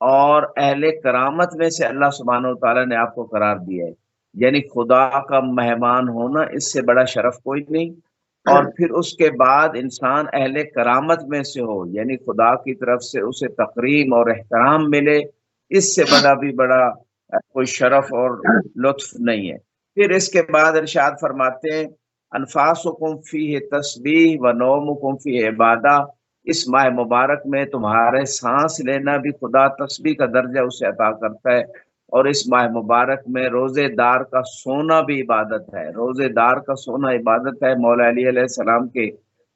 اور اہل کرامت میں سے اللہ سبحانہ و تعالیٰ نے آپ کو قرار دیا ہے، یعنی خدا کا مہمان ہونا اس سے بڑا شرف کوئی نہیں۔ اور پھر اس کے بعد انسان اہل کرامت میں سے ہو، یعنی خدا کی طرف سے اسے تکریم اور احترام ملے، اس سے بڑا کوئی شرف اور لطف نہیں ہے۔ پھر اس کے بعد ارشاد فرماتے ہیں انفاسکم فیہ تسبیح و نومکم فیہ عبادہ، اس ماہ مبارک میں تمہارے سانس لینا بھی خدا تسبیح کا درجہ اسے عطا کرتا ہے، اور اس ماہ مبارک میں روزے دار کا سونا بھی عبادت ہے۔ روزے دار کا سونا عبادت ہے، مولا علی علیہ السلام کے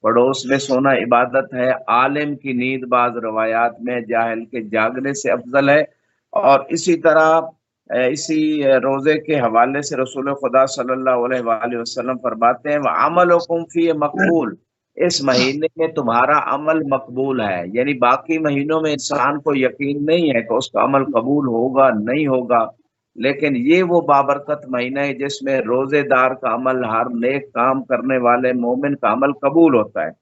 پڑوس میں سونا عبادت ہے، عالم کی نیند بعض روایات میں جاہل کے جاگنے سے افضل ہے۔ اور اسی طرح اسی روزے کے حوالے سے رسول خدا صلی اللہ علیہ وآلہ وسلم فرماتے ہیں وَعَمَلُكُمْ فِيهِ مقبول، اس مہینے میں تمہارا عمل مقبول ہے، یعنی باقی مہینوں میں انسان کو یقین نہیں ہے کہ اس کا عمل قبول ہوگا نہیں ہوگا، لیکن یہ وہ بابرکت مہینہ ہے جس میں روزے دار کا عمل، ہر نیک کام کرنے والے مومن کا عمل قبول ہوتا ہے۔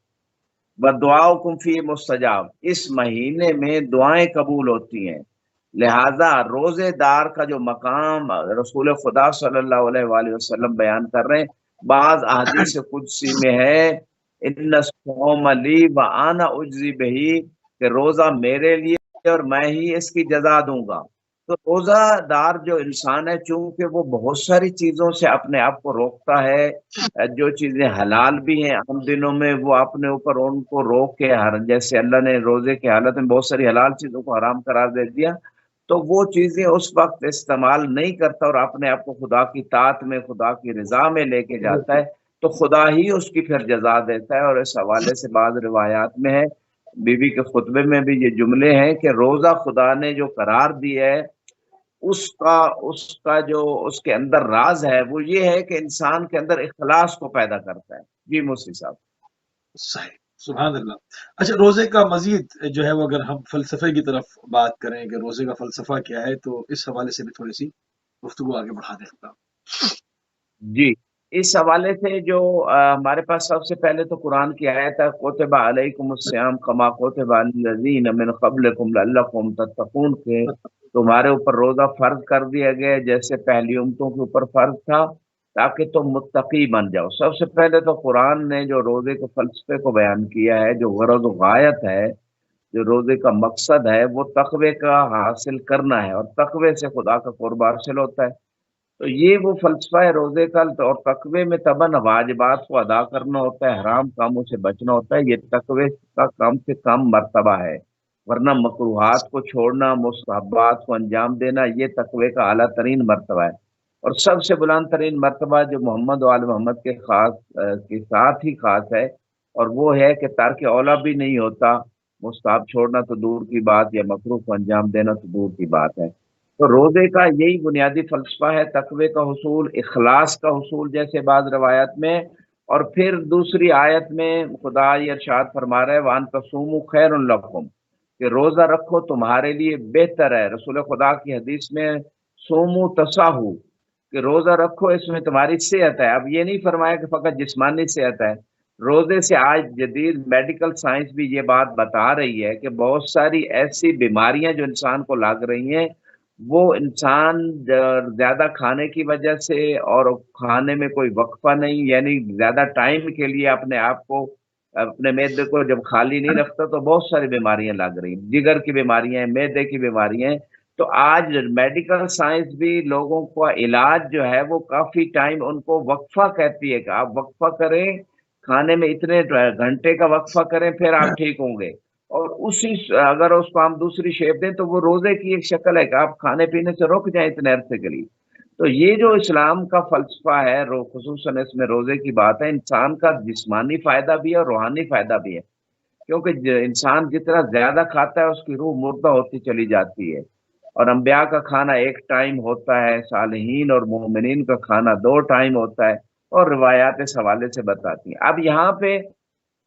وَدُعَاؤُكُمْ فِيهِ مُسْتَجَابٌ، اس مہینے میں دعائیں قبول ہوتی ہیں، لہذا روزے دار کا جو مقام رسول خدا صلی اللہ علیہ وآلہ وسلم بیان کر رہے ہیں، بعض احادیث قدسی میں ہے ان الصوم لی وانا اجزی بہی، کہ روزہ میرے لیے اور میں ہی اس کی جزا دوں گا۔ تو روزہ دار جو انسان ہے، چونکہ وہ بہت ساری چیزوں سے اپنے آپ کو روکتا ہے، جو چیزیں حلال بھی ہیں عام دنوں میں وہ اپنے اوپر ان کو روک کے، جیسے اللہ نے روزے کی حالت میں بہت ساری حلال چیزوں کو حرام قرار دے دیا، تو وہ چیزیں اس وقت استعمال نہیں کرتا اور اپنے آپ کو خدا کی طاعت میں، خدا کی رضا میں لے کے جاتا ہے، تو خدا ہی اس کی پھر جزا دیتا ہے۔ اور اس حوالے سے بعض روایات میں ہے، بی بی کے خطبے میں بھی یہ جملے ہیں کہ روزہ خدا نے جو قرار دیا ہے، اس کا جو اس کے اندر راز ہے وہ یہ ہے کہ انسان کے اندر اخلاص کو پیدا کرتا ہے۔ جی مصری صاحب۔ صحیح، سبحان اللہ۔ اچھا، روزے کا مزید جو ہے وہ اگر ہم فلسفے کی طرف بات کریں کہ روزے کا فلسفہ کیا ہے، تو اس حوالے سے بھی تھوڑی سی گفتگو آگے بڑھا دیں گا۔ جی، اس حوالے سے جو ہمارے پاس سب سے پہلے تو قرآن کی آیت ہے کتب علیکم الصیام کما کتب علی الذین من قبلکم لعلکم تتقون، کہ تمہارے اوپر روزہ فرض کر دیا گیا جیسے پہلی امتوں کے اوپر فرض تھا، تاکہ تم متقی بن جاؤ۔ سب سے پہلے تو قرآن نے جو روزے کے فلسفے کو بیان کیا ہے، جو غرض و غایت ہے، جو روزے کا مقصد ہے، وہ تقوی کا حاصل کرنا ہے، اور تقوی سے خدا کا قرب حاصل ہوتا ہے۔ تو یہ وہ فلسفہ ہے روزے کا، اور تقوی میں طبعاً واجبات کو ادا کرنا ہوتا ہے، حرام کاموں سے بچنا ہوتا ہے، یہ تقوی کا کم سے کم مرتبہ ہے، ورنہ مکروہات کو چھوڑنا، مستحبات کو انجام دینا، یہ تقوی کا اعلیٰ ترین مرتبہ ہے۔ اور سب سے بلند ترین مرتبہ جو محمد و آل محمد کے ساتھ ہی خاص ہے، اور وہ ہے کہ ترک اولا بھی نہیں ہوتا، مستحب چھوڑنا تو دور کی بات، یا مکروہ کو انجام دینا تو دور کی بات ہے۔ تو روزے کا یہی بنیادی فلسفہ ہے، تقوی کا حصول، اخلاص کا حصول جیسے بعض روایت میں، اور پھر دوسری آیت میں خدا یہ ارشاد فرما رہا ہے وَأَن تَصُومُوا خَيْرٌ لَكُمْ، کہ روزہ رکھو تمہارے لیے بہتر ہے۔ رسول خدا کی حدیث میں سومو تصاحو، کہ روزہ رکھو اس میں تمہاری صحت ہے۔ اب یہ نہیں فرمایا کہ فقط جسمانی صحت ہے، روزے سے آج جدید میڈیکل سائنس بھی یہ بات بتا رہی ہے کہ بہت ساری ایسی بیماریاں جو انسان کو لگ رہی ہیں، وہ انسان زیادہ کھانے کی وجہ سے، اور کھانے میں کوئی وقفہ نہیں، یعنی زیادہ ٹائم کے لیے اپنے آپ کو، اپنے معدے کو جب خالی نہیں رکھتا تو بہت ساری بیماریاں لگ رہی ہیں، جگر کی بیماریاں ہیں، معدے کی بیماریاں ہیں۔ تو آج میڈیکل سائنس بھی لوگوں کا علاج جو ہے وہ کافی ٹائم ان کو وقفہ کہتی ہے کہ آپ وقفہ کریں، کھانے میں اتنے گھنٹے کا وقفہ کریں پھر آپ ٹھیک ہوں گے۔ اور اسی اگر اس کو ہم دوسری شیپ دیں تو وہ روزے کی ایک شکل ہے کہ آپ کھانے پینے سے رک جائیں اتنے عرصے کے لیے۔ تو یہ جو اسلام کا فلسفہ ہے، خصوصاً اس میں روزے کی بات ہے، انسان کا جسمانی فائدہ بھی ہے اور روحانی فائدہ بھی ہے، کیونکہ انسان جتنا زیادہ کھاتا ہے اس کی روح مردہ ہوتی چلی جاتی ہے، اور انبیاء کا کھانا ایک ٹائم ہوتا ہے، صالحین اور مومنین کا کھانا 2 ٹائم ہوتا ہے، اور روایات اس حوالے سے بتاتی ہیں۔ اب یہاں پہ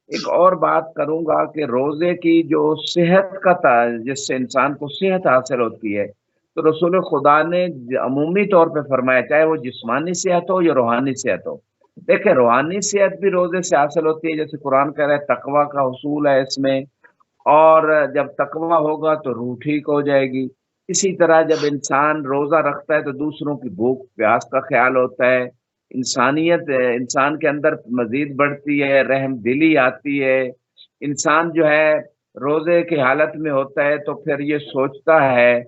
ایک اور بات کروں گا کہ روزے کی جو صحت کا جس سے انسان کو صحت حاصل ہوتی ہے، تو رسول خدا نے عمومی طور پہ فرمایا، چاہے وہ جسمانی صحت ہو یا روحانی صحت ہو۔ دیکھیں روحانی صحت بھی روزے سے حاصل ہوتی ہے، جیسے قرآن کہہ رہا ہے تقوی کا حصول ہے اس میں، اور جب تقوی ہوگا تو روح ٹھیک ہو جائے گی۔ اسی طرح جب انسان روزہ رکھتا ہے تو دوسروں کی بھوک پیاس کا خیال ہوتا ہے، انسانیت انسان کے اندر مزید بڑھتی ہے، رحم دلی آتی ہے۔ انسان جو ہے روزے کی حالت میں ہوتا ہے تو پھر یہ سوچتا ہے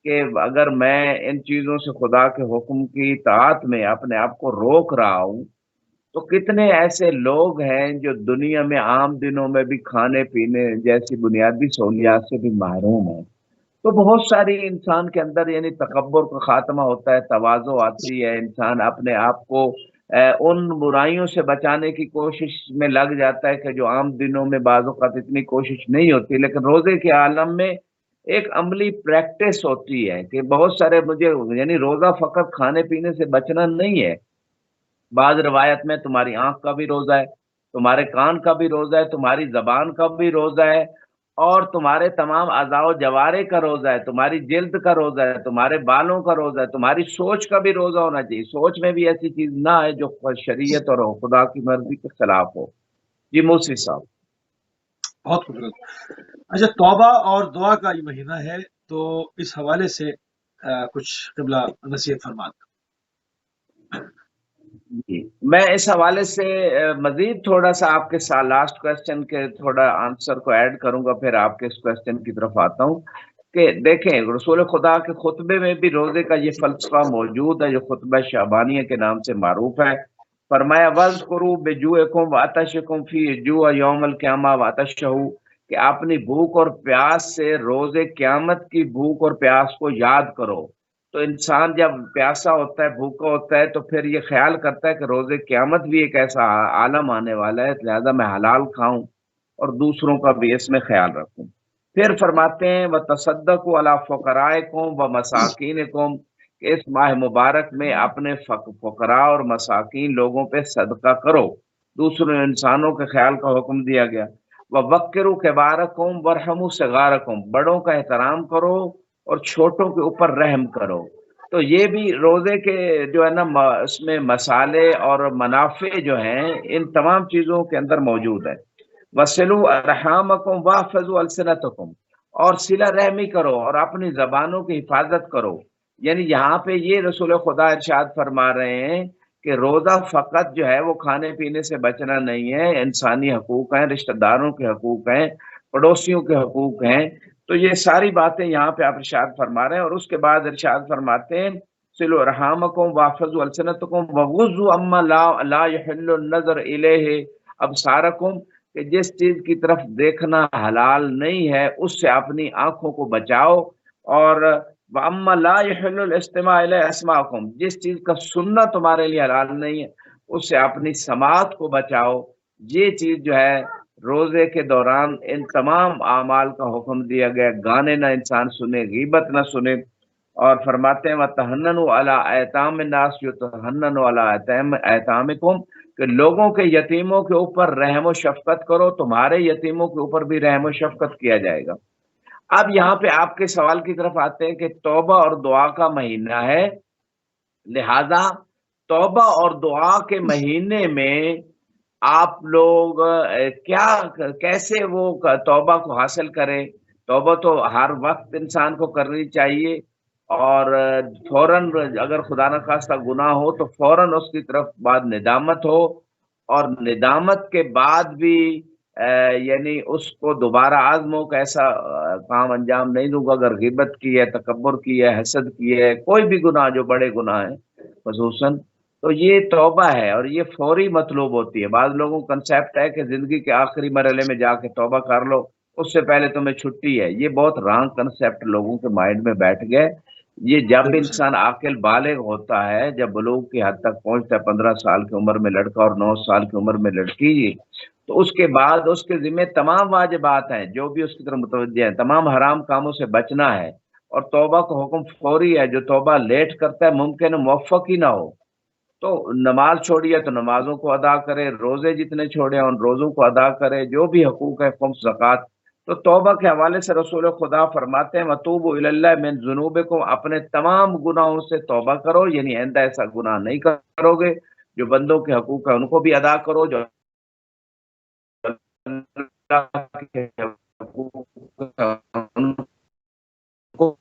کہ اگر میں ان چیزوں سے خدا کے حکم کی اطاعت میں اپنے آپ کو روک رہا ہوں تو کتنے ایسے لوگ ہیں جو دنیا میں عام دنوں میں بھی کھانے پینے جیسی بنیادی سہولیات سے بھی محروم ہیں۔ تو بہت ساری انسان کے اندر یعنی تکبر کا خاتمہ ہوتا ہے، تواضع آتی ہے، انسان اپنے آپ کو ان برائیوں سے بچانے کی کوشش میں لگ جاتا ہے کہ جو عام دنوں میں بعض اوقات اتنی کوشش نہیں ہوتی، لیکن روزے کے عالم میں ایک عملی پریکٹس ہوتی ہے کہ بہت سارے مجھے یعنی روزہ فقط کھانے پینے سے بچنا نہیں ہے۔ بعض روایت میں تمہاری آنکھ کا بھی روزہ ہے، تمہارے کان کا بھی روزہ ہے، تمہاری زبان کا بھی روزہ ہے، اور تمہارے تمام اعضاء و جوارے کا روزہ ہے، تمہاری جلد کا روزہ ہے، تمہارے بالوں کا روزہ ہے، تمہاری سوچ کا بھی روزہ ہونا چاہیے۔ سوچ میں بھی ایسی چیز نہ ہے جو شریعت اور خدا کی مرضی کے خلاف ہو۔ جی موسی صاحب۔ بہت خوبصورت۔ اچھا، توبہ اور دعا کا یہ مہینہ ہے، تو اس حوالے سے کچھ قبلہ نصیحت فرمائیں۔ جی میں اس حوالے سے مزید تھوڑا سا آپ کے ساتھ لاسٹ کوشچن کے تھوڑا آنسر کو ایڈ کروں گا، پھر آپ کے اس کوشچن کی طرف آتا ہوں کہ دیکھیں رسول خدا کے خطبے میں بھی روزے کا یہ فلسفہ موجود ہے جو خطبہ شعبانیہ کے نام سے معروف ہے۔ فرمایا وَاذْكُرُوا بِجُوعِكُمْ وَعَطَشِكُمْ فِي جُوعَ يَوْمَ الْقِيَامَةِ وَعَطَشَهُ، کہ اپنی بھوک اور پیاس سے روزے قیامت کی بھوک اور پیاس کو یاد کرو۔ تو انسان جب پیاسا ہوتا ہے، بھوکا ہوتا ہے، تو پھر یہ خیال کرتا ہے کہ روزے قیامت بھی ایک ایسا عالم آنے والا ہے، لہذا میں حلال کھاؤں اور دوسروں کا بھی اس میں خیال رکھوں۔ پھر فرماتے ہیں وَتَصَدَّقُوا عَلَىٰ فُقَرَائِكُمْ وَمَسَاكِينِكُمْ، کہ اس ماہ مبارک میں اپنے فقراء اور مساکین لوگوں پہ صدقہ کرو، دوسرے انسانوں کے خیال کا حکم دیا گیا۔ وَوَقِّرُوا كِبَارَكُمْ وَارْحَمُوا صِغَارَكُمْ، بڑوں کا احترام کرو اور چھوٹوں کے اوپر رحم کرو۔ تو یہ بھی روزے کے جو ہے نا اس میں مسالے اور منافع جو ہیں ان تمام چیزوں کے اندر موجود ہے۔ وَصِلُوا أَرْحَامَكُمْ وَاحْفَظُوا أَلْسِنَتَكُمْ، اور صلہ رحمی کرو اور اپنی زبانوں کی حفاظت کرو۔ یعنی یہاں پہ یہ رسول خدا ارشاد فرما رہے ہیں کہ روزہ فقط جو ہے وہ کھانے پینے سے بچنا نہیں ہے، انسانی حقوق ہیں، رشتہ داروں کے حقوق ہیں، پڑوسیوں کے حقوق ہیں۔ تو یہ ساری باتیں یہاں پہ آپ ارشاد فرما رہے ہیں، اور اس کے بعد ارشاد فرماتے ہیں صلوا ارحامکم واحفظوا السنتکم وغضوا عما لا يحل النظر الیہ ابصارکم، کہ جس چیز کی طرف دیکھنا حلال نہیں ہے اس سے اپنی آنکھوں کو بچاؤ، اور وَأَمَّا لَا يَحِلُّ الْإِسْتِمَاعُ إِلَىٰ أَسْمَاعُكُمْ، جس چیز کا سننا تمہارے لیے حلال نہیں ہے اس سے اپنی سماعت کو بچاؤ۔ یہ چیز جو ہے روزے کے دوران ان تمام اعمال کا حکم دیا گیا، گانے نہ انسان سنے، غیبت نہ سنے، اور فرماتے ہیں وَتَحَنَّنُوا عَلَىٰ أَيْتَامِ النَّاسِ يُتَحَنَّنُوا عَلَىٰ أَيْتَامِكُمْ، کہ لوگوں کے یتیموں کے اوپر رحم و شفقت کرو، تمہارے یتیموں کے اوپر بھی رحم و شفقت کیا جائے گا۔ اب یہاں پہ آپ کے سوال کی طرف آتے ہیں کہ توبہ اور دعا کا مہینہ ہے، لہذا توبہ اور دعا کے مہینے میں آپ لوگ کیا کیسے وہ توبہ کو حاصل کریں۔ توبہ تو ہر وقت انسان کو کرنی چاہیے، اور فوراً اگر خدا نخواستہ گناہ ہو تو فوراً اس کی طرف بعد ندامت ہو، اور ندامت کے بعد بھی یعنی اس کو دوبارہ عزم کا ایسا کام انجام نہیں دوں گا۔ اگر غیبت کی ہے، تکبر کی ہے، حسد کی ہے، کوئی بھی گناہ جو بڑے گناہ ہیں خصوصاً، تو یہ توبہ ہے اور یہ فوری مطلوب ہوتی ہے۔ بعض لوگوں کا کنسیپٹ ہے کہ زندگی کے آخری مرحلے میں جا کے توبہ کر لو، اس سے پہلے تمہیں چھٹی ہے۔ یہ بہت رانگ کنسیپٹ لوگوں کے مائنڈ میں بیٹھ گئے۔ یہ جب انسان عاقل بالغ ہوتا ہے، جب بلوغ کی حد تک پہنچتا ہے، 15 سال کی عمر میں لڑکا اور 9 سال کی عمر میں لڑکی، تو اس کے بعد اس کے ذمہ تمام واجبات ہیں جو بھی اس کی طرف متوجہ ہیں، تمام حرام کاموں سے بچنا ہے، اور توبہ کا حکم فوری ہے۔ جو توبہ لیٹ کرتا ہے ممکن ہے موفق ہی نہ ہو۔ تو نماز چھوڑی ہے تو نمازوں کو ادا کرے، روزے جتنے چھوڑے ہیں ان روزوں کو ادا کرے، جو بھی حقوق ہے، خمس، زکوٰۃ۔ تو توبہ کے حوالے سے رسول خدا فرماتے ہیں وَتُوبُوا إِلَى اللَّهِ مِن ذُنُوبِكُمْ، اپنے تمام گناہوں سے توبہ کرو، یعنی آئندہ ایسا گناہ نہیں کرو گے۔ جو بندوں کے حقوق ہے ان کو بھی ادا کرو، جو اللہ کے حقوق ان کو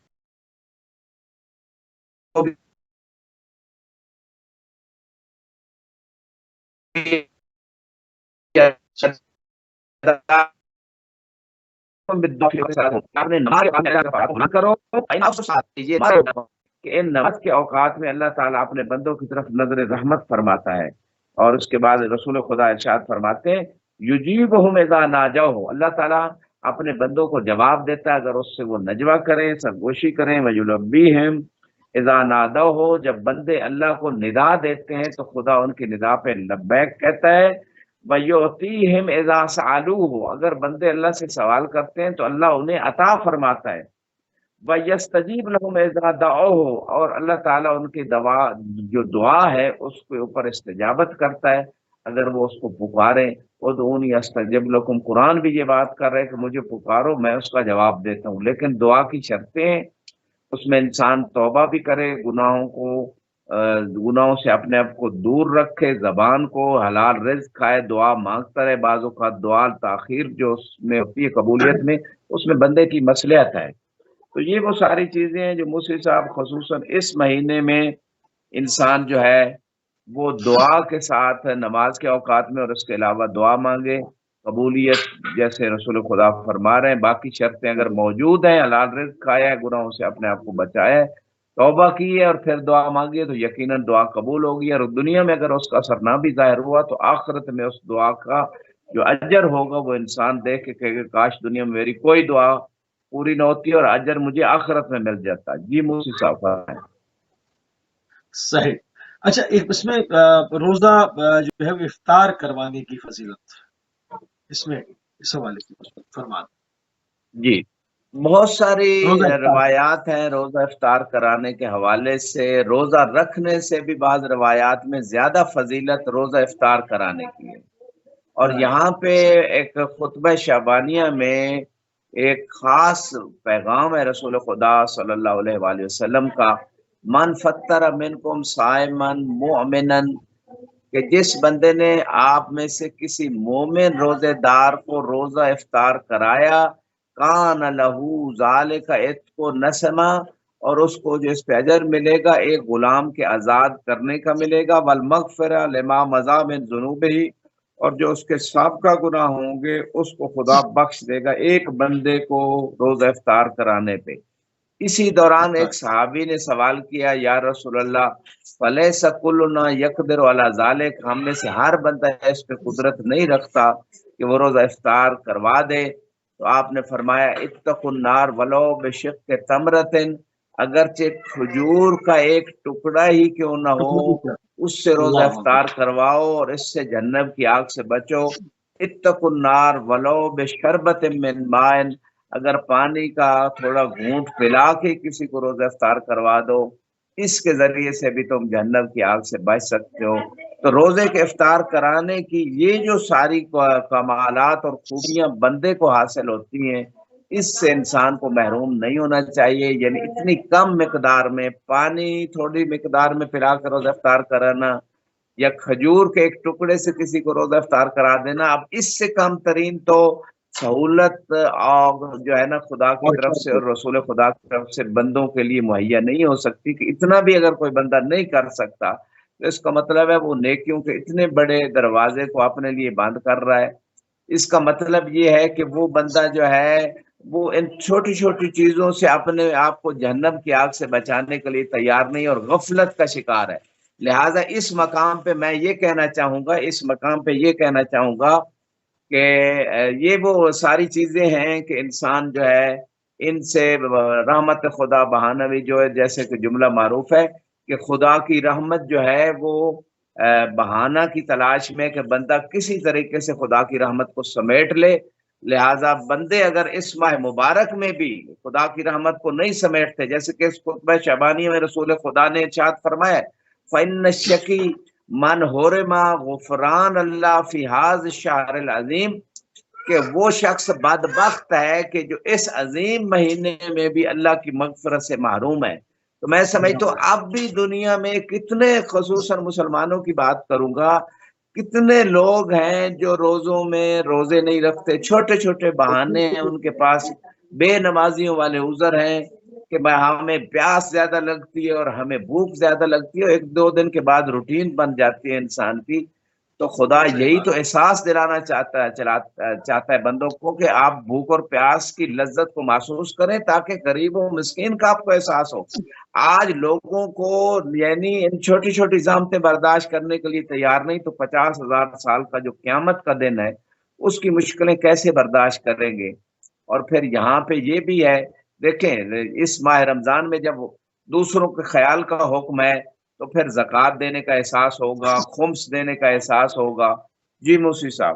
بھی کرو کہ ان نماز کے اوقات میں اللہ تعالیٰ اپنے بندوں کی طرف نظر رحمت فرماتا ہے. اور اس کے بعد رسول خدا ارشاد فرماتے ہیں یجیبہم اذا ناجوہ، اللہ تعالیٰ اپنے بندوں کو جواب دیتا ہے اگر اس سے وہ نجوہ کریں، سرگوشی کریں. ویلبیہم اذا نادوہ، جب بندے اللہ کو ندا دیتے ہیں تو خدا ان کی ندا پہ لبیک کہتا ہے. وَيُعْطِيهِمْ اذا سألوہ، اگر بندے اللہ سے سوال کرتے ہیں تو اللہ انہیں عطا فرماتا ہے. وَيَسْتَجِيبُ لَهُمْ اذا دعوہ، اور اللہ تعالیٰ ان کی جو دعا ہے اس کے اوپر استجابت کرتا ہے اگر وہ اس کو پکاریں. ادعونی استجب لکم، قرآن بھی یہ بات کر رہے کہ مجھے پکارو میں اس کا جواب دیتا ہوں. لیکن دعا کی شرطیں ہیں، اس میں انسان توبہ بھی کرے، گناہوں سے اپنے آپ کو دور رکھے، زبان کو حلال رزق کھائے، دعا مانگتا رہے. بعض اوقات دعا تاخیر جو اس میں ہوتی ہے قبولیت میں، اس میں بندے کی مصلحت ہے. تو یہ وہ ساری چیزیں ہیں جو موسی صاحب خصوصاً اس مہینے میں انسان جو ہے وہ دعا کے ساتھ نماز کے اوقات میں اور اس کے علاوہ دعا مانگے، قبولیت جیسے رسول خدا فرما رہے ہیں. باقی شرطیں اگر موجود ہیں، حلال رزق کھایا ہے، گناہوں سے اپنے آپ کو بچایا ہے، توبہ کی ہے اور پھر دعا مانگی ہے تو یقیناً دعا قبول ہوگی. اور دنیا میں اگر اس کا اثر نہ بھی ظاہر ہوا تو آخرت میں اس دعا کا جو اجر ہوگا وہ انسان دیکھ کے کہے گا کاش دنیا میں میری کوئی دعا پوری نہ ہوتی اور اجر مجھے آخرت میں مل جاتا. جی موسی صاحب ہے. صحیح. اچھا، ایک اس میں روزہ جو ہے وہ افطار کروانے کی فضیلت، اس میں اس حوالے کی فرمان. جی بہت ساری روزہ افطار روایات ہیں روزہ افطار کرانے کے حوالے سے. روزہ رکھنے سے بھی بعض روایات میں زیادہ فضیلت روزہ افطار کرانے کی ہے. اور یہاں پہ ایک خطبہ شعبانیہ میں ایک خاص پیغام ہے رسول خدا صلی اللہ علیہ وآلہ وسلم کا. من فطر منکم صائما مؤمنا، کہ جس بندے نے آپ میں سے کسی مومن روزے دار کو روزہ افطار کرایا، کان لہو ذالک عتق نسمہ، اور اس کو جو اس پہ اجر ملے گا ایک غلام کے آزاد کرنے کا ملے گا. والمغفرہ لما مضی من ذنوبہ، اور جو اس کے سابقہ گناہ ہوں گے اس کو خدا بخش دے گا ایک بندے کو روزہ افطار کرانے پہ. اسی دوران ایک صحابی نے سوال کیا یا رسول اللہ فلیس کلنا یقدر علی ذالک، ہم میں سے ہر بندہ اس پہ قدرت نہیں رکھتا کہ وہ روزہ افطار کروا دے. تو آپ نے فرمایا اتقوا النار ولو بشق تمرۃ، اگرچہ کھجور کا ایک ٹکڑا ہی کیوں نہ ہو اس سے روزہ افطار کرواؤ اور اس سے جہنم کی آگ سے بچو. اتقوا النار ولو بشربۃ من ماء، اگر پانی کا تھوڑا گھونٹ پلا کے کسی کو روزہ افطار کروا دو، اس کے ذریعے سے بھی تم جہنم کی آگ سے بچ سکتے ہو. تو روزے کے افطار کرانے کی یہ جو ساری کمالات اور خوبیاں بندے کو حاصل ہوتی ہیں، اس سے انسان کو محروم نہیں ہونا چاہیے. یعنی اتنی کم مقدار میں پانی تھوڑی مقدار میں پلا کر روزہ افطار کرانا یا کھجور کے ایک ٹکڑے سے کسی کو روزہ افطار کرا دینا، اب اس سے کم ترین تو سہولت اور جو ہے نا خدا کی طرف سے اور رسول خدا کی طرف سے بندوں کے لیے مہیا نہیں ہو سکتی. کہ اتنا بھی اگر کوئی بندہ نہیں کر سکتا تو اس کا مطلب ہے وہ نیکیوں کے اتنے بڑے دروازے کو اپنے لیے بند کر رہا ہے. اس کا مطلب یہ ہے کہ وہ بندہ جو ہے وہ ان چھوٹی چھوٹی چیزوں سے اپنے آپ کو جہنم کی آگ سے بچانے کے لیے تیار نہیں اور غفلت کا شکار ہے. لہٰذا اس مقام پہ میں یہ کہنا چاہوں گا کہ یہ وہ ساری چیزیں ہیں کہ انسان جو ہے ان سے رحمت خدا بہانوی جو ہے، جیسے کہ جملہ معروف ہے کہ خدا کی رحمت جو ہے وہ بہانہ کی تلاش میں کہ بندہ کسی طریقے سے خدا کی رحمت کو سمیٹ لے. لہٰذا بندے اگر اس ماہ مبارک میں بھی خدا کی رحمت کو نہیں سمیٹتے، جیسے کہ اس خطبہ شعبانیہ میں رسول خدا نے ارشاد فرمایا فَإِنَّ الشَّقِيَّ مَنْ حُرِمَ غُفْرَانَ اللَّهِ فِي هَذَا الشَّهْرِ الْعَظِيمِ، کہ وہ شخص بدبخت ہے کہ جو اس عظیم مہینے میں بھی اللہ کی مغفرت سے محروم ہے. تو میں سمجھتا ہوں اب بھی دنیا میں کتنے خصوصاً مسلمانوں کی بات کروں گا کتنے لوگ ہیں جو روزوں میں روزے نہیں رکھتے، چھوٹے چھوٹے بہانے ہیں ان کے پاس، بے نمازیوں والے عذر ہیں کہ ہمیں پیاس زیادہ لگتی ہے اور ہمیں بھوک زیادہ لگتی ہے، ایک دو دن کے بعد روٹین بن جاتی ہے انسان کی۔ تو خدا یہی تو احساس دلانا چاہتا ہے بندوں کو کہ آپ بھوک اور پیاس کی لذت کو محسوس کریں تاکہ غریب و مسکین کا آپ کو احساس ہو۔ آج لوگوں کو یعنی ان چھوٹی چھوٹی زحمتیں برداشت کرنے کے لیے تیار نہیں، تو 50,000 سال کا جو قیامت کا دن ہے اس کی مشکلیں کیسے برداشت کریں گے؟ اور پھر یہاں پہ یہ بھی ہے، دیکھیں اس ماہ رمضان میں جب دوسروں کے خیال کا حکم ہے تو پھر زکوٰۃ دینے کا احساس ہوگا، خمس دینے کا احساس ہوگا۔ جی موسی صاحب۔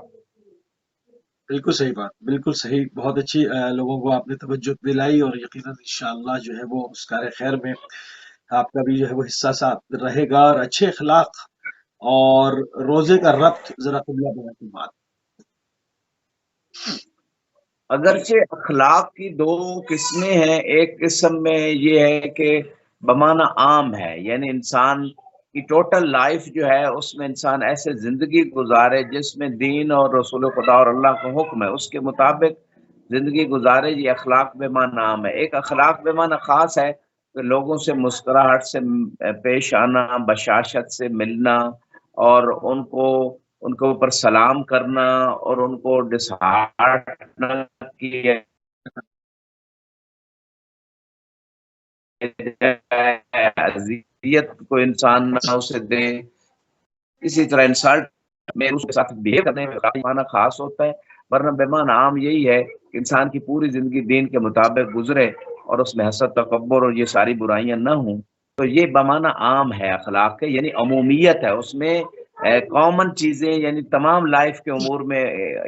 بالکل صحیح بات، بالکل صحیح، بہت اچھی لوگوں کو آپ نے توجہ دلائی، اور یقیناً انشاءاللہ جو ہے وہ اس کار خیر میں آپ کا بھی جو ہے وہ حصہ ساتھ رہے گا۔ اور اچھے اخلاق اور روزے کا ربط ذرا قبلہ بنا کی بات۔ اگرچہ اخلاق کی دو قسمیں ہیں، ایک قسم میں یہ ہے کہ بمعنی عام ہے، یعنی انسان کی ٹوٹل لائف جو ہے اس میں انسان ایسے زندگی گزارے جس میں دین اور رسول خدا اور اللہ کا حکم ہے اس کے مطابق زندگی گزارے، یہ اخلاق بے معنی عام ہے۔ ایک اخلاق بے معنی خاص ہے کہ لوگوں سے مسکراہٹ سے پیش آنا، بشاشت سے ملنا، اور ان کے اوپر سلام کرنا، اور ان کو ڈسہارٹ نہ کیا جائے، اذیت کو انسان نہ اسے دے، اسی طرح انسلٹ میں اس کے ساتھ بہیو کرنے میں معنی خاص ہوتا ہے، ورنہ بے معنی عام یہی ہے کہ انسان کی پوری زندگی دین کے مطابق گزرے اور اس میں حسد، تکبر اور یہ ساری برائیاں نہ ہوں۔ تو یہ بمعنی عام ہے اخلاق کے، یعنی عمومیت ہے اس میں، کامن چیزیں، یعنی تمام لائف کے امور میں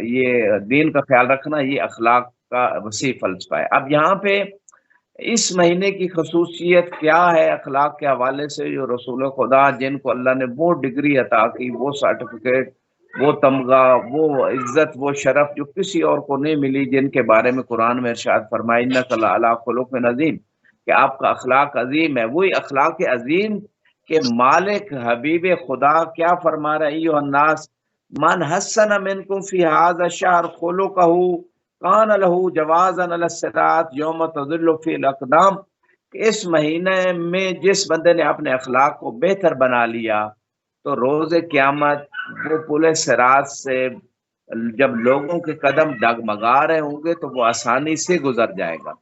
یہ دین کا خیال رکھنا، یہ اخلاق کا وسیع فلسفہ ہے۔ اب یہاں پہ اس مہینے کی خصوصیت کیا ہے اخلاق کے حوالے سے؟ جو رسول خدا جن کو اللہ نے وہ ڈگری عطا کی، وہ سرٹیفکیٹ، وہ تمغہ، وہ عزت، وہ شرف جو کسی اور کو نہیں ملی، جن کے بارے میں قرآن میں ارشاد فرمایا انک لعلی خلق عظیم، کہ آپ کا اخلاق عظیم ہے، وہی اخلاق عظیم کے مالک حبیب خدا کیا فرما رہے ایھا الناس من حسن منکم فی ھذا الشہر خلقہ کان لہ جوازا علی الصراط یوم تظل فی الاقدام، کہ اس مہینے میں جس بندے نے اپنے اخلاق کو بہتر بنا لیا تو روز قیامت وہ پل صراط سے جب لوگوں کے قدم ڈگمگا رہے ہوں گے تو وہ آسانی سے گزر جائے گا۔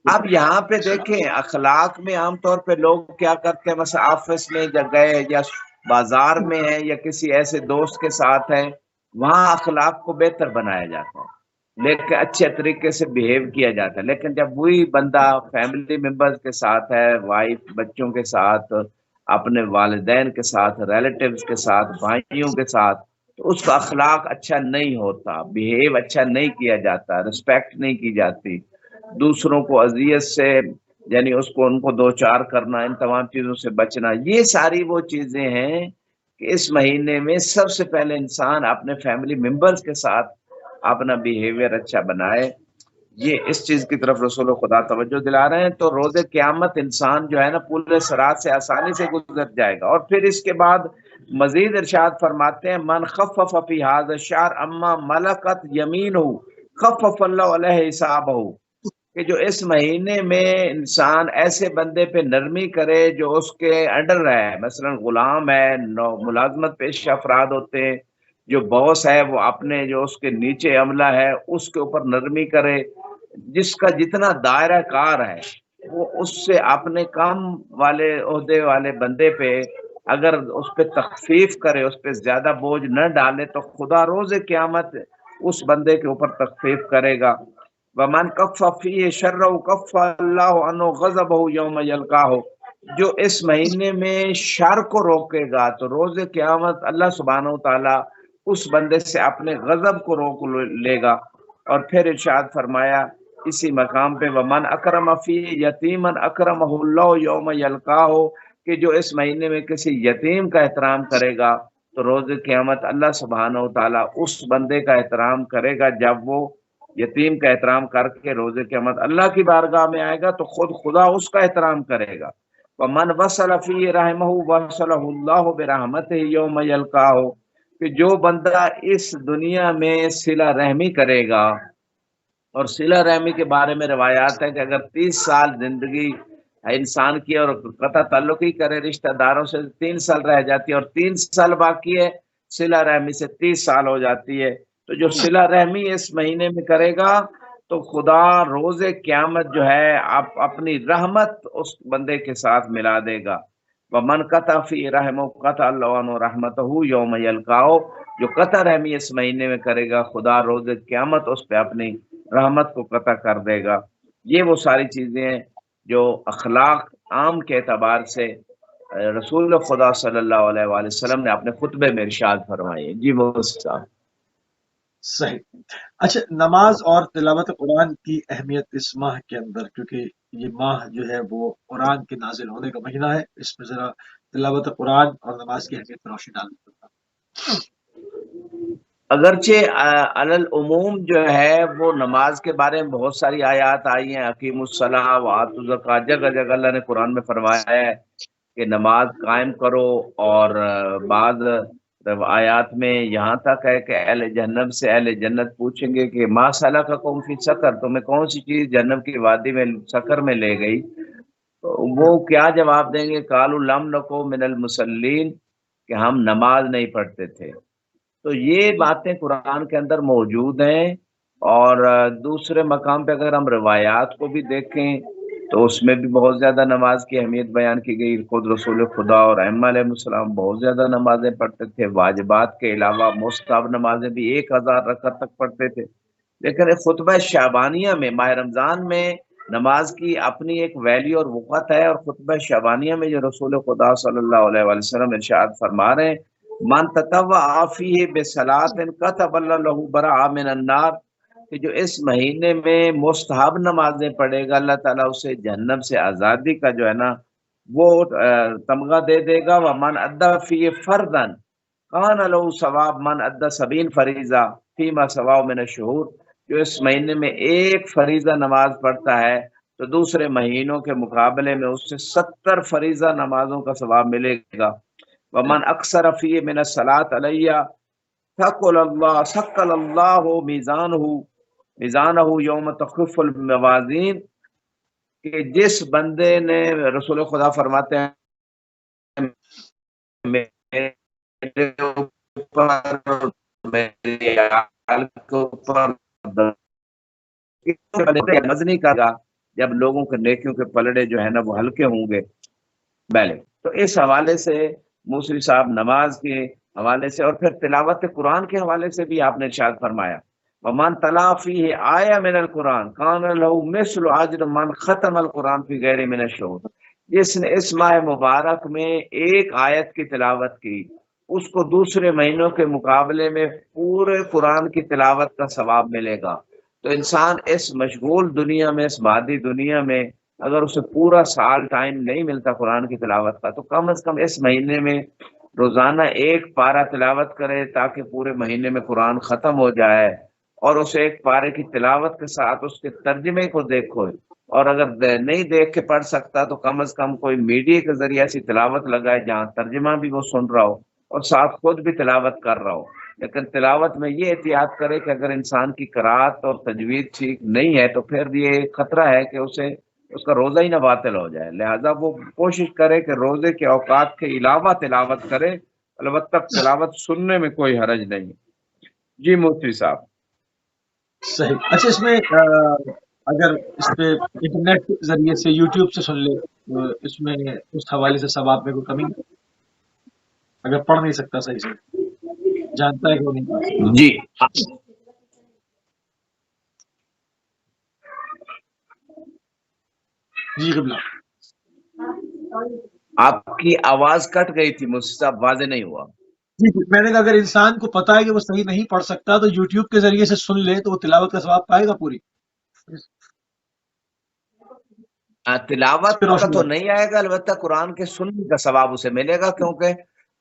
اب یہاں پہ دیکھیں اخلاق میں عام طور پہ لوگ کیا کرتے ہیں، مثلا آفس میں جب گئے یا بازار میں ہیں یا کسی ایسے دوست کے ساتھ ہیں، وہاں اخلاق کو بہتر بنایا جاتا ہے، لیکن اچھے طریقے سے بہیو کیا جاتا ہے۔ لیکن جب وہی بندہ فیملی ممبرز کے ساتھ ہے، وائف، بچوں کے ساتھ، اپنے والدین کے ساتھ، ریلیٹیوز کے ساتھ، بھائیوں کے ساتھ، تو اس کا اخلاق اچھا نہیں ہوتا، بہیو اچھا نہیں کیا جاتا، رسپیکٹ نہیں کی جاتی، دوسروں کو اذیت سے یعنی اس کو ان کو دو چار کرنا، ان تمام چیزوں سے بچنا، یہ ساری وہ چیزیں ہیں کہ اس مہینے میں سب سے پہلے انسان اپنے فیملی ممبرز کے ساتھ اپنا بیہیویئر اچھا بنائے۔ یہ اس چیز کی طرف رسول خدا توجہ دلا رہے ہیں۔ تو روز قیامت انسان جو ہے نا پورے صراط سے آسانی سے گزر جائے گا۔ اور پھر اس کے بعد مزید ارشاد فرماتے ہیں من خفف فی ھذا الشہر اما ملکت یمینہ خفف اللہ علیہ حسابہ، کہ جو اس مہینے میں انسان ایسے بندے پہ نرمی کرے جو اس کے انڈر ہے، مثلا غلام ہے، ملازمت پیش افراد ہوتے ہیں، جو باس ہے وہ اپنے جو اس کے نیچے عملہ ہے اس کے اوپر نرمی کرے، جس کا جتنا دائرہ کار ہے وہ اس سے اپنے کام والے عہدے والے بندے پہ اگر اس پہ تخفیف کرے، اس پہ زیادہ بوجھ نہ ڈالے، تو خدا روز قیامت اس بندے کے اوپر تخفیف کرے گا۔ ومن کف فیہ شرہ کف اللہ عنہ غضبہ یوم یلقاہ، جو اس مہینے میں شر کو روکے گا تو روز قیامت اللہ سبحانہ وتعالی اس بندے سے اپنے غضب کو روک لے گا۔ اور پھر ارشاد فرمایا اسی مقام پہ ومن اکرم فیہ یتیما اکرمہ اللہ یوم یلقاہ، کہ جو اس مہینے میں کسی یتیم کا احترام کرے گا تو روز قیامت اللہ سبحانہ وتعالی اس بندے کا احترام کرے گا، جب وہ یتیم کا احترام کر کے روز قیامت اللہ کی بارگاہ میں آئے گا تو خود خدا اس کا احترام کرے گا۔ ومن وصل فی رحمہ وصلہ اللہ برحمتہ یوم یلقاہ، کہ جو بندہ اس دنیا میں صلہ رحمی کرے گا، اور صلہ رحمی کے بارے میں روایات ہے کہ اگر 30 سال زندگی انسان کی اور قطع تعلق ہی کرے رشتہ داروں سے، 3 سال رہ جاتی ہے، اور 3 سال باقی ہے صلہ رحمی سے 30 سال ہو جاتی ہے۔ تو جو صلہ رحمی اس مہینے میں کرے گا تو خدا روز قیامت جو ہے اپنی رحمت اس بندے کے ساتھ ملا دے گا۔ وَمَنْ قَطَعَ فِي رَحِمَهُ قَطَعَ اللَّهُ عَنْهُ رَحْمَتَهُ يَوْمَ يَلْقَاهُ، جو قطع رحمی اس مہینے میں کرے گا خدا روز قیامت اس پہ اپنی رحمت کو قطع کر دے گا۔ یہ وہ ساری چیزیں ہیں جو اخلاق عام کے اعتبار سے رسول خدا صلی اللہ علیہ وآلہ وسلم نے اپنے خطبے میں ارشاد فرمائی ہے۔ جی مفتی صاحب۔ صحیح۔ اچھا، نماز اور تلاوت قرآن کی اہمیت اس ماہ کے اندر، کیونکہ یہ ماہ جو ہے وہ قرآن کے نازل ہونے کا مہینہ ہے، اس میں ذرا تلاوت قرآن اور نماز کی اہمیت پر روشنی ڈال دیتا۔ اگرچہ علی العموم جو ہے وہ نماز کے بارے میں بہت ساری آیات آئی ہیں، اقیم الصلاۃ وآتوا الزکوٰۃ، جگہ جگہ اللہ نے قرآن میں فرمایا ہے کہ نماز قائم کرو، اور بعض آیات میں یہاں تک ہے کہ اہل جہنم سے اہل جنت پوچھیں گے کہ ما سلککم فی سقر، تمہیں کون سی چیز جہنم کی وادی میں سقر میں لے گئی؟ وہ کیا جواب دیں گے؟ قالوا لم نکو من المصلین، کہ ہم نماز نہیں پڑھتے تھے۔ تو یہ باتیں قرآن کے اندر موجود ہیں، اور دوسرے مقام پہ اگر ہم روایات کو بھی دیکھیں تو اس میں بھی بہت زیادہ نماز کی اہمیت بیان کی گئی۔ خود رسول خدا اور ائمہ علیہ السلام بہت زیادہ نمازیں پڑھتے تھے، واجبات کے علاوہ مستحب نمازیں بھی 1000 رکعت تک پڑھتے تھے۔ لیکن خطبہ شعبانیہ میں، ماہ رمضان میں نماز کی اپنی ایک ویلیو اور وقت ہے، اور خطبہ شعبانیہ میں جو رسول خدا صلی اللہ علیہ وآلہ وسلم ارشاد فرما رہے ہیں من تطوع فیہ بصلاۃ کتب اللہ لہ براءۃ من النار، کہ جو اس مہینے میں مستحب نمازیں پڑھے گا اللہ تعالیٰ اسے جہنم سے آزادی کا جو ہے نا وہ تمغہ دے دے گا۔ ومن ادى فیہ فرضا کان لہ ثواب من ادى 70 فریضہ فیما سواء من الشہور، جو اس مہینے میں ایک فریضہ نماز پڑھتا ہے تو دوسرے مہینوں کے مقابلے میں اس سے 70 فریضہ نمازوں کا ثواب ملے گا۔ ومن اکثر فیہ من الصلاۃ علیہ ثقل اللہ میزانہ یوم تخف الموازین، کہ جس بندے نے، رسول خدا فرماتے ہیں میرے اوپر میری عیال کے اوپر نہیں کرا جب لوگوں کے نیکیوں کے پلڑے جو ہے نا وہ ہلکے ہوں گے۔ پہلے تو اس حوالے سے موسوی صاحب نماز کے حوالے سے، اور پھر تلاوت قرآن کے حوالے سے بھی آپ نے ارشاد فرمایا وَمَن تَلَا فِيهِ آیَةً مِنَ الْقُرْآنِ كَانَ لَهُ مِثْلُ أَجْرِ مَنْ ختم القرآن فی غیر من الشہور، جس نے اس ماہ مبارک میں ایک آیت کی تلاوت کی اس کو دوسرے مہینوں کے مقابلے میں پورے قرآن کی تلاوت کا ثواب ملے گا۔ تو انسان اس مشغول دنیا میں، اس مادی دنیا میں اگر اسے پورا سال ٹائم نہیں ملتا قرآن کی تلاوت کا، تو کم از کم اس مہینے میں روزانہ ایک پارہ تلاوت کرے تاکہ پورے مہینے میں قرآن ختم ہو جائے، اور اسے ایک پارے کی تلاوت کے ساتھ اس کے ترجمے کو دیکھو، اور اگر نہیں دیکھ کے پڑھ سکتا تو کم از کم کوئی میڈیا کے ذریعے ایسی تلاوت لگائے جہاں ترجمہ بھی وہ سن رہا ہو اور ساتھ خود بھی تلاوت کر رہا ہو۔ لیکن تلاوت میں یہ احتیاط کرے کہ اگر انسان کی قرأت اور تجوید ٹھیک نہیں ہے تو پھر یہ خطرہ ہے کہ اس کا روزہ ہی نہ باطل ہو جائے، لہذا وہ کوشش کرے کہ روزے کے اوقات کے علاوہ تلاوت کرے، البتہ تلاوت سننے میں کوئی حرج نہیں۔ جی مفتی صاحب۔ صحیح۔ اچھا، اس میں اگر اس پہ انٹرنیٹ کے ذریعے سے یوٹیوب سے سن لے تو اس میں اس حوالے سے ثواب میں کوئی کمی نہیں؟ اگر پڑھ نہیں سکتا صحیح سے، جانتا ہے کہ وہ نہیں پڑھ سکتا۔ جی جی قبلہ، آپ کی آواز کٹ گئی تھی مفتی صاحب، واضح نہیں ہوا۔ جی میں نے کہا اگر انسان کو پتا ہے کہ وہ صحیح نہیں پڑھ سکتا تو یوٹیوب کے ذریعے سے سن لے تو وہ تلاوت کا ثواب پائے گا پوری؟ تلاوت کا تو نہیں آئے گا، البتہ قرآن کے سننے کا ثواب اسے ملے گا، کیونکہ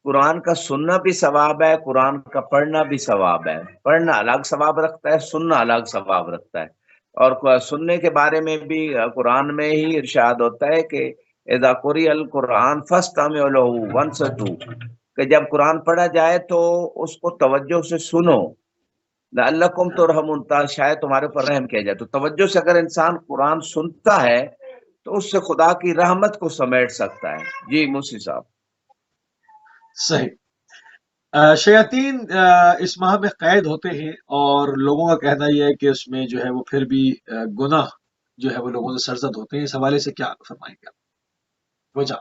قرآن کا سننا بھی ثواب ہے، قرآن کا پڑھنا بھی ثواب ہے۔ پڑھنا الگ ثواب رکھتا ہے، سننا الگ ثواب رکھتا ہے۔ اور سننے کے بارے میں بھی قرآن میں ہی ارشاد ہوتا ہے کہ اذا قرئ القرآن فاستمعوا له وانصتوا، کہ جب قرآن پڑھا جائے تو اس کو توجہ سے سنو، لعلکم ترحمون، شاید تمہارے اوپر رحم کیا جائے. تو توجہ سے اگر انسان قرآن سنتا ہے تو اس سے خدا کی رحمت کو سمیٹ سکتا ہے. جی موسی صاحب. صحیح. شیاطین اس ماہ میں قید ہوتے ہیں اور لوگوں کا کہنا یہ ہے کہ اس میں جو ہے وہ پھر بھی گناہ جو ہے وہ لوگوں سے سرزد ہوتے ہیں. اس حوالے سے کیا فرمائیں گے آپ؟ وجہ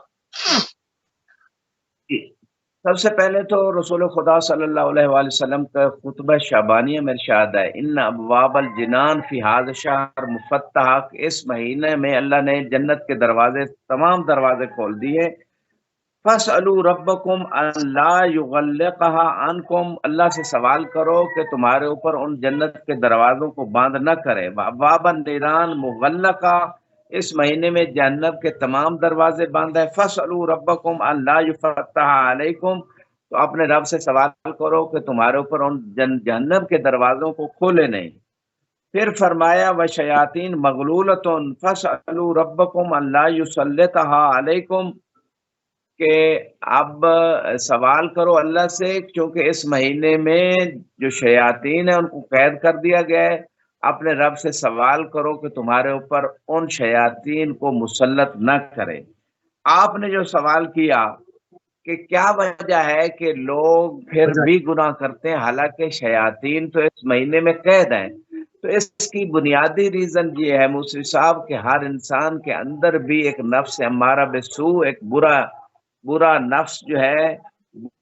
سب سے پہلے تو رسول خدا صلی اللہ علیہ وآلہ وسلم کا خطبہ شعبانیہ میں ارشاد ہے، ان ابواب الجنان فی ھذا الشہر مفتحہ، اس مہینے میں اللہ نے جنت کے دروازے، تمام دروازے کھول دیے. فاسألوا ربکم ان لا یغلقها عنکم، اللہ سے سوال کرو کہ تمہارے اوپر ان جنت کے دروازوں کو بند نہ کرے. وابواب النیران مغلقہ، اس مہینے میں جہنم کے تمام دروازے بند ہیں. فاسألوا ربکم ان لا یفتح علیکم، تو اپنے رب سے سوال کرو کہ تمہارے اوپر ان جہنم کے دروازوں کو کھولے نہیں. پھر فرمایا وشیاطین مغلولۃ فاسألوا ربکم ان لا یسلطها علیکم، کہ اب سوال کرو اللہ سے، کیونکہ اس مہینے میں جو شیاطین ہیں ان کو قید کر دیا گیا ہے. اپنے رب سے سوال کرو کہ تمہارے اوپر ان شیاطین کو مسلط نہ کرے. آپ نے جو سوال کیا کہ کیا وجہ ہے کہ لوگ پھر وجہ بھی گناہ کرتے ہیں حالانکہ شیاطین تو اس مہینے میں قید ہیں، تو اس کی بنیادی ریزن یہ ہے موسی صاحب کہ ہر انسان کے اندر بھی ایک نفس امارہ بالسوء، ایک برا نفس جو ہے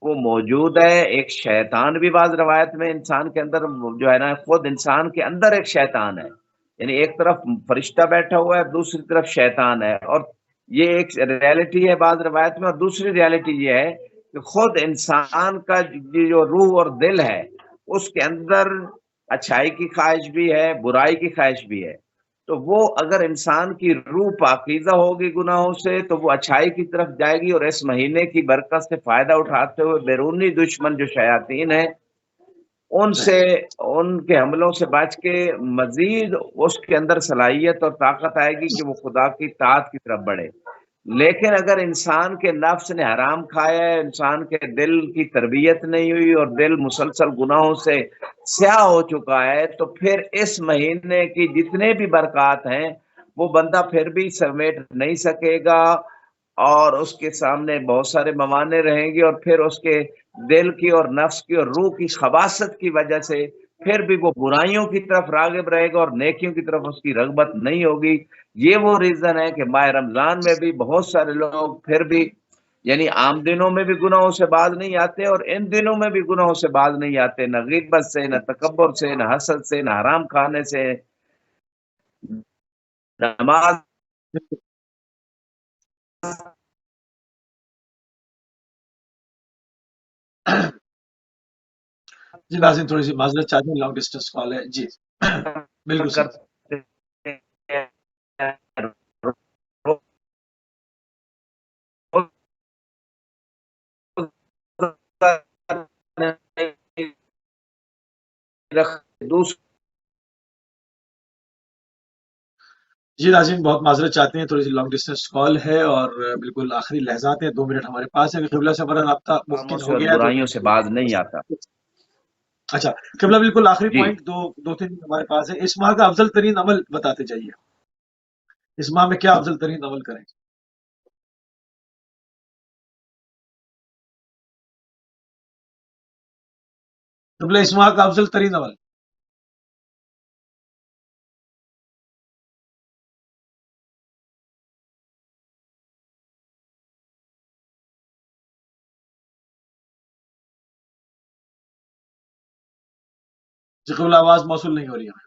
وہ موجود ہے. ایک شیطان بھی بعض روایت میں انسان کے اندر جو ہے نا، خود انسان کے اندر ایک شیطان ہے، یعنی ایک طرف فرشتہ بیٹھا ہوا ہے، دوسری طرف شیطان ہے. اور یہ ایک ریالٹی ہے بعض روایت میں. اور دوسری ریالٹی یہ ہے کہ خود انسان کا جو روح اور دل ہے اس کے اندر اچھائی کی خواہش بھی ہے، برائی کی خواہش بھی ہے. تو وہ اگر انسان کی روح پاکیزہ ہوگی گناہوں سے تو وہ اچھائی کی طرف جائے گی، اور اس مہینے کی برکت سے فائدہ اٹھاتے ہوئے بیرونی دشمن جو شیاطین ہیں ان سے، ان کے حملوں سے بچ کے مزید اس کے اندر صلاحیت اور طاقت آئے گی کہ وہ خدا کی طاعت کی طرف بڑھے. لیکن اگر انسان کے نفس نے حرام کھایا ہے، انسان کے دل کی تربیت نہیں ہوئی اور دل مسلسل گناہوں سے سیاہ ہو چکا ہے، تو پھر اس مہینے کی جتنے بھی برکات ہیں وہ بندہ پھر بھی سمیٹ نہیں سکے گا، اور اس کے سامنے بہت سارے موانع رہیں گے، اور پھر اس کے دل کی اور نفس کی اور روح کی خباثت کی وجہ سے پھر بھی وہ برائیوں کی طرف راغب رہے گا اور نیکیوں کی طرف اس کی رغبت نہیں ہوگی. یہ وہ ریزن ہے کہ ماہ رمضان میں بھی بہت سارے لوگ پھر بھی، یعنی عام دنوں میں بھی گناہوں سے باز نہیں آتے اور ان دنوں میں بھی گناہوں سے باز نہیں آتے، نہ غیبت سے، نہ تکبر سے، نہ حسد سے، نہ حرام کھانے سے، نماز. جی ناظرین تھوڑی سی معذرت چاہتے ہیں، لانگ ڈسٹینس کال ہے. جی بالکل صحیح. جی ناظرین بہت معذرت چاہتے ہیں، تھوڑی سی لانگ ڈسٹینس کال ہے اور بالکل آخری لحظات ہیں. 2 منٹ ہمارے پاس ہے. قبلہ سے ہمارا رابطہ ممکن ہو اور گیا ہے. برائیوں سے باز نہیں آتا. اچھا قبلہ بالکل آخری جی پوائنٹ 2-3 ہمارے پاس ہے. اس ماہ کا افضل ترین عمل بتاتے جائیے. اس ماہ میں کیا افضل ترین عمل کریں؟ قبلہ اس ماہ کا افضل ترین عمل. جی قبلہ آواز موصول نہیں ہو رہی ہے.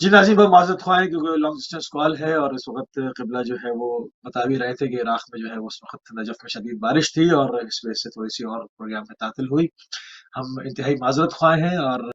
جی ناظرین بہت معذرت خواہ ہیں کیونکہ لانگ ڈسٹینس کال ہے اور اس وقت قبلہ جو ہے وہ بتا بھی رہے تھے کہ عراق میں جو ہے وہ اس وقت نجف میں شدید بارش تھی اور اس وجہ سے تھوڑی سی اور پروگرام میں تعطل ہوئی. ہم انتہائی معذرت خواہ ہیں اور